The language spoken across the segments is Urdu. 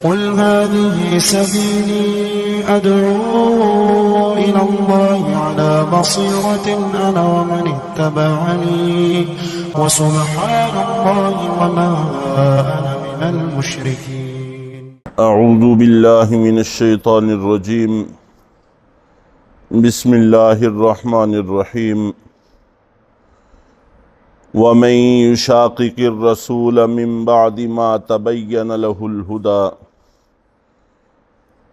قل هذه سبيلي أدعو إلى الله على بصيرة أنا ومن اتبعني وسبحان الله وما أنا من المشركين. اعوذ باللہ من الشیطان الرجیم. بسم اللہ الرحمن الرحیم. ومن یشاقق الرسول من بعد ما تبین له الہدی،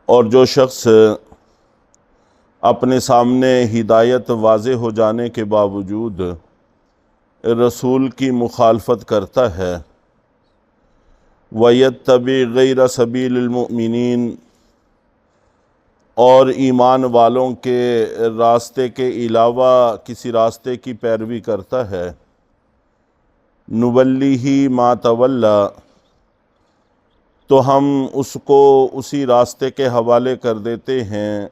اور جو شخص اپنے سامنے ہدایت واضح ہو جانے کے باوجود رسول کی مخالفت کرتا ہے، وَيَتَّبِعْ غَيْرَ سَبِيلِ الْمُؤْمِنِينَ، اور ایمان والوں کے راستے کے علاوہ کسی راستے کی پیروی کرتا ہے، نُوَلِّهِ مَا تَوَلَّى، تو ہم اس کو اسی راستے کے حوالے کر دیتے ہیں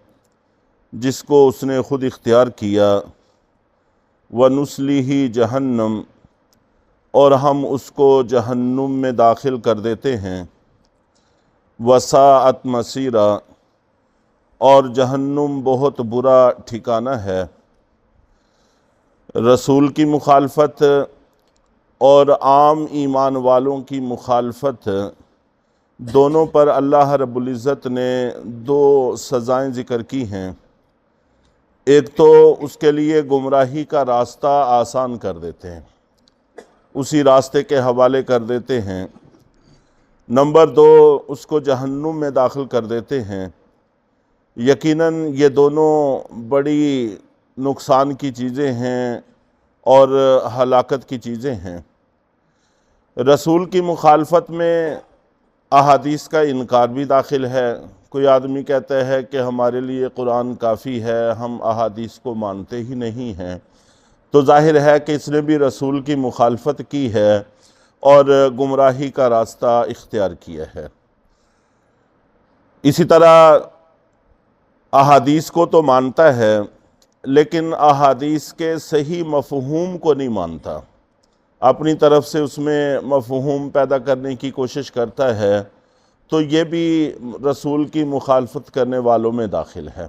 جس کو اس نے خود اختیار کیا، وَنُصْلِهِ جَهَنَّمَ، اور ہم اس کو جہنم میں داخل کر دیتے ہیں، وَسَاءَتْ مَصِيرًا، اور جہنم بہت برا ٹھکانہ ہے۔ رسول کی مخالفت اور عام ایمان والوں کی مخالفت دونوں پر اللہ رب العزت نے دو سزائیں ذکر کی ہیں۔ ایک تو اس کے لیے گمراہی کا راستہ آسان کر دیتے ہیں، اسی راستے کے حوالے کر دیتے ہیں۔ نمبر دو، اس کو جہنم میں داخل کر دیتے ہیں۔ یقیناً یہ دونوں بڑی نقصان کی چیزیں ہیں اور ہلاکت کی چیزیں ہیں۔ رسول کی مخالفت میں احادیث کا انکار بھی داخل ہے۔ کوئی آدمی کہتا ہے کہ ہمارے لیے قرآن کافی ہے، ہم احادیث کو مانتے ہی نہیں ہیں، تو ظاہر ہے کہ اس نے بھی رسول کی مخالفت کی ہے اور گمراہی کا راستہ اختیار کیا ہے۔ اسی طرح احادیث کو تو مانتا ہے لیکن احادیث کے صحیح مفہوم کو نہیں مانتا، اپنی طرف سے اس میں مفہوم پیدا کرنے کی کوشش کرتا ہے، تو یہ بھی رسول کی مخالفت کرنے والوں میں داخل ہے۔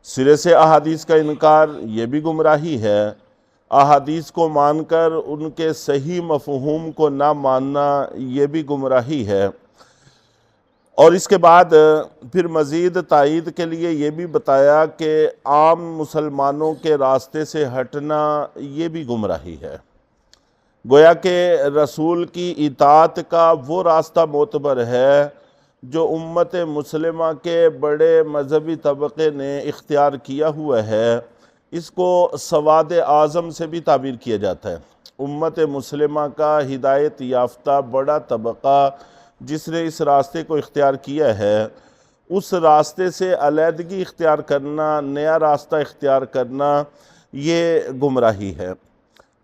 سرے سے احادیث کا انکار یہ بھی گمراہی ہے، احادیث کو مان کر ان کے صحیح مفہوم کو نہ ماننا یہ بھی گمراہی ہے۔ اور اس کے بعد پھر مزید تائید کے لیے یہ بھی بتایا کہ عام مسلمانوں کے راستے سے ہٹنا یہ بھی گمراہی ہے۔ گویا کہ رسول کی اطاعت کا وہ راستہ معتبر ہے جو امت مسلمہ کے بڑے مذہبی طبقے نے اختیار کیا ہوا ہے۔ اس کو سواد اعظم سے بھی تعبیر کیا جاتا ہے۔ امت مسلمہ کا ہدایت یافتہ بڑا طبقہ جس نے اس راستے کو اختیار کیا ہے، اس راستے سے علیحدگی اختیار کرنا، نیا راستہ اختیار کرنا، یہ گمراہی ہے۔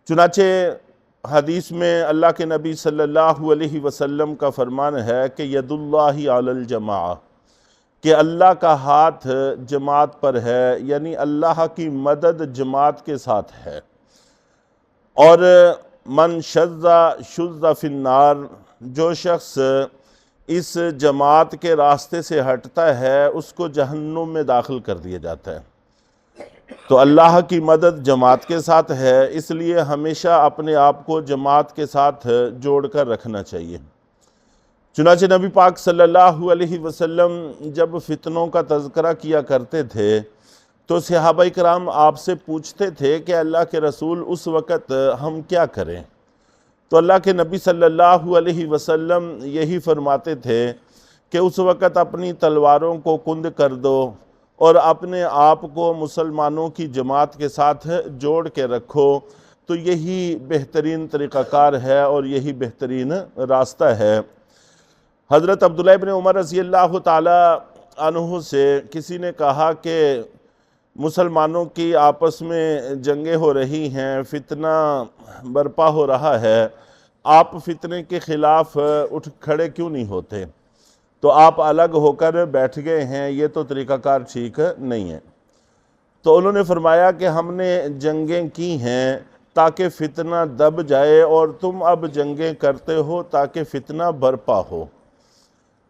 چنانچہ حدیث میں اللہ کے نبی صلی اللہ علیہ وسلم کا فرمان ہے کہ ید اللہ علی الجماعہ، کہ اللہ کا ہاتھ جماعت پر ہے، یعنی اللہ کی مدد جماعت کے ساتھ ہے۔ اور من شذ شذ فی النار، جو شخص اس جماعت کے راستے سے ہٹتا ہے اس کو جہنم میں داخل کر دیا جاتا ہے۔ تو اللہ کی مدد جماعت کے ساتھ ہے، اس لیے ہمیشہ اپنے آپ کو جماعت کے ساتھ جوڑ کر رکھنا چاہیے۔ چنانچہ نبی پاک صلی اللہ علیہ وسلم جب فتنوں کا تذکرہ کیا کرتے تھے تو صحابہ کرام آپ سے پوچھتے تھے کہ اللہ کے رسول اس وقت ہم کیا کریں؟ تو اللہ کے نبی صلی اللہ علیہ وسلم یہی فرماتے تھے کہ اس وقت اپنی تلواروں کو کند کر دو اور اپنے آپ کو مسلمانوں کی جماعت کے ساتھ جوڑ کے رکھو، تو یہی بہترین طریقہ کار ہے اور یہی بہترین راستہ ہے۔ حضرت عبداللہ ابن عمر رضی اللہ تعالی عنہ سے کسی نے کہا کہ مسلمانوں کی آپس میں جنگیں ہو رہی ہیں، فتنہ برپا ہو رہا ہے، آپ فتنے کے خلاف اٹھ کھڑے کیوں نہیں ہوتے؟ تو آپ الگ ہو کر بیٹھ گئے ہیں، یہ تو طریقہ کار ٹھیک نہیں ہے۔ تو انہوں نے فرمایا کہ ہم نے جنگیں کی ہیں تاکہ فتنہ دب جائے، اور تم اب جنگیں کرتے ہو تاکہ فتنہ برپا ہو۔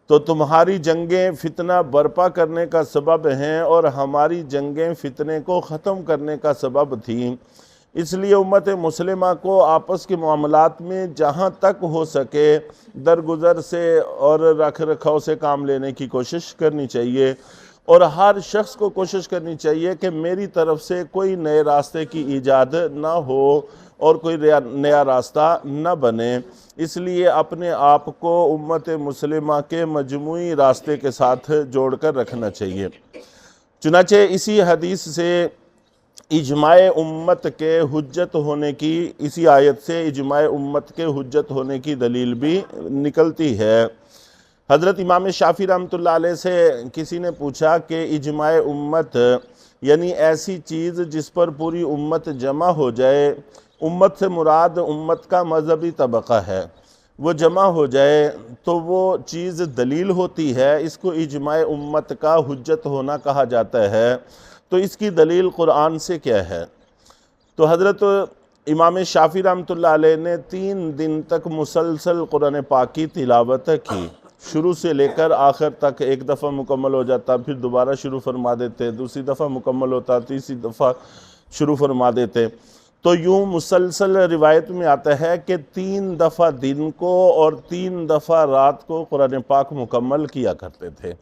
تو تمہاری جنگیں فتنہ برپا کرنے کا سبب ہیں اور ہماری جنگیں فتنے کو ختم کرنے کا سبب تھیں۔ اس لیے امت مسلمہ کو آپس کے معاملات میں جہاں تک ہو سکے درگزر سے اور رکھ رکھاؤ سے کام لینے کی کوشش کرنی چاہیے، اور ہر شخص کو کوشش کرنی چاہیے کہ میری طرف سے کوئی نئے راستے کی ایجاد نہ ہو اور کوئی نیا راستہ نہ بنے۔ اس لیے اپنے آپ کو امت مسلمہ کے مجموعی راستے کے ساتھ جوڑ کر رکھنا چاہیے۔ چنانچہ اسی حدیث سے اجماع امت کے حجت ہونے کی، اسی آیت سے اجماع امت کے حجت ہونے کی دلیل بھی نکلتی ہے۔ حضرت امام شافعی رحمۃ اللہ علیہ سے کسی نے پوچھا کہ اجماع امت یعنی ایسی چیز جس پر پوری امت جمع ہو جائے، امت سے مراد امت کا مذہبی طبقہ ہے، وہ جمع ہو جائے تو وہ چیز دلیل ہوتی ہے، اس کو اجماع امت کا حجت ہونا کہا جاتا ہے۔ تو اس کی دلیل قرآن سے کیا ہے؟ تو حضرت امام شافعی رحمۃ اللہ علیہ نے 3 دن تک مسلسل قرآن پاک کی تلاوت کی، شروع سے لے کر آخر تک۔ ایک دفعہ مکمل ہو جاتا، پھر دوبارہ شروع فرما دیتے، دوسری دفعہ مکمل ہوتا، تیسری دفعہ شروع فرما دیتے۔ تو یوں مسلسل روایت میں آتا ہے کہ 3 دفعہ دن کو اور 3 دفعہ رات کو قرآن پاک مکمل کیا کرتے تھے۔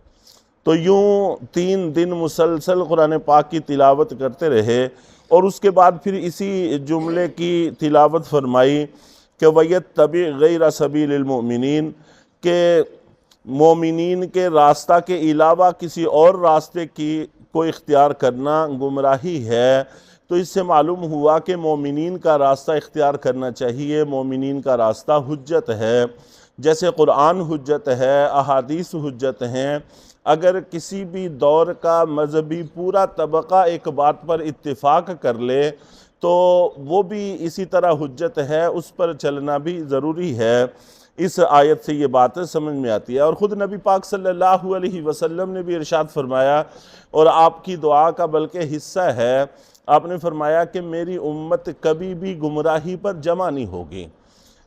تو یوں 3 دن مسلسل قرآن پاک کی تلاوت کرتے رہے، اور اس کے بعد پھر اسی جملے کی تلاوت فرمائی کہ وَيَتَّبِعْ غَيْرَ سَبِيلِ الْمُؤْمِنِينَ، کہ مومنین کے راستہ کے علاوہ کسی اور راستے کو اختیار کرنا گمراہی ہے۔ تو اس سے معلوم ہوا کہ مومنین کا راستہ اختیار کرنا چاہیے، مومنین کا راستہ حجت ہے، جیسے قرآن حجت ہے، احادیث حجت ہیں۔ اگر کسی بھی دور کا مذہبی پورا طبقہ ایک بات پر اتفاق کر لے تو وہ بھی اسی طرح حجت ہے، اس پر چلنا بھی ضروری ہے۔ اس آیت سے یہ بات سمجھ میں آتی ہے، اور خود نبی پاک صلی اللہ علیہ وسلم نے بھی ارشاد فرمایا، اور آپ کی دعا کا بلکہ حصہ ہے، آپ نے فرمایا کہ میری امت کبھی بھی گمراہی پر جمع نہیں ہوگی۔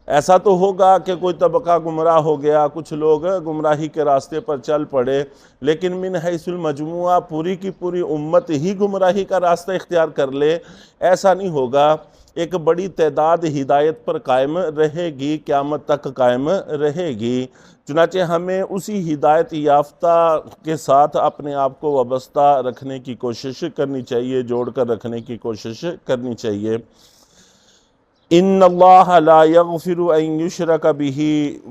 ایسا تو ہوگا کہ کوئی طبقہ گمراہ ہو گیا، کچھ لوگ گمراہی کے راستے پر چل پڑے، لیکن من حیث المجموعہ پوری کی پوری امت ہی گمراہی کا راستہ اختیار کر لے، ایسا نہیں ہوگا۔ ایک بڑی تعداد ہدایت پر قائم رہے گی، قیامت تک قائم رہے گی۔ چنانچہ ہمیں اسی ہدایت یافتہ کے ساتھ اپنے آپ کو وابستہ رکھنے کی کوشش کرنی چاہیے، جوڑ کر رکھنے کی کوشش کرنی چاہیے۔ ان اللہ لا یغفر ان یشرک بہ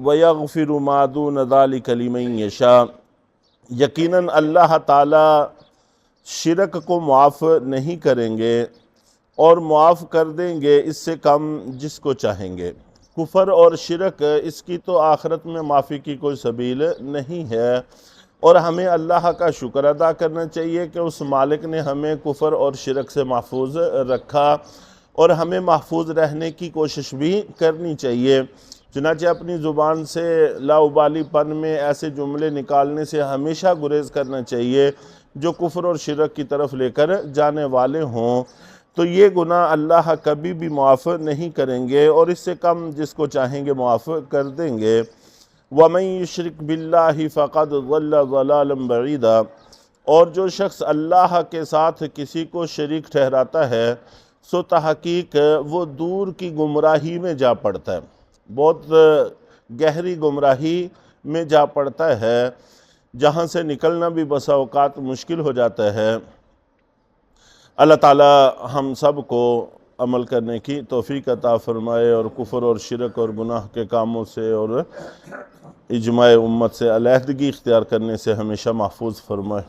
ویغفر ما دون ذلک لمن یشاء، یقیناً اللہ تعالی شرک کو معاف نہیں کریں گے اور معاف کر دیں گے اس سے کم جس کو چاہیں گے۔ کفر اور شرک اس کی تو آخرت میں معافی کی کوئی سبیل نہیں ہے، اور ہمیں اللہ کا شکر ادا کرنا چاہیے کہ اس مالک نے ہمیں کفر اور شرک سے محفوظ رکھا، اور ہمیں محفوظ رہنے کی کوشش بھی کرنی چاہیے۔ چنانچہ اپنی زبان سے لاابالی پن میں ایسے جملے نکالنے سے ہمیشہ گریز کرنا چاہیے جو کفر اور شرک کی طرف لے کر جانے والے ہوں۔ تو یہ گناہ اللہ کبھی بھی معاف نہیں کریں گے، اور اس سے کم جس کو چاہیں گے معاف کر دیں گے۔ وَمَن يُشْرِكْ بِاللَّهِ فَقَدْ ضَلَّ ضَلَالًا بَعِيدًا، اور جو شخص اللہ کے ساتھ کسی کو شریک ٹھہراتا ہے سو تحقیق وہ دور کی گمراہی میں جا پڑتا ہے، بہت گہری گمراہی میں جا پڑتا ہے، جہاں سے نکلنا بھی بسا اوقات مشکل ہو جاتا ہے۔ اللہ تعالی ہم سب کو عمل کرنے کی توفیق عطا فرمائے، اور کفر اور شرک اور گناہ کے کاموں سے اور اجماع امت سے علیحدگی اختیار کرنے سے ہمیشہ محفوظ فرمائے۔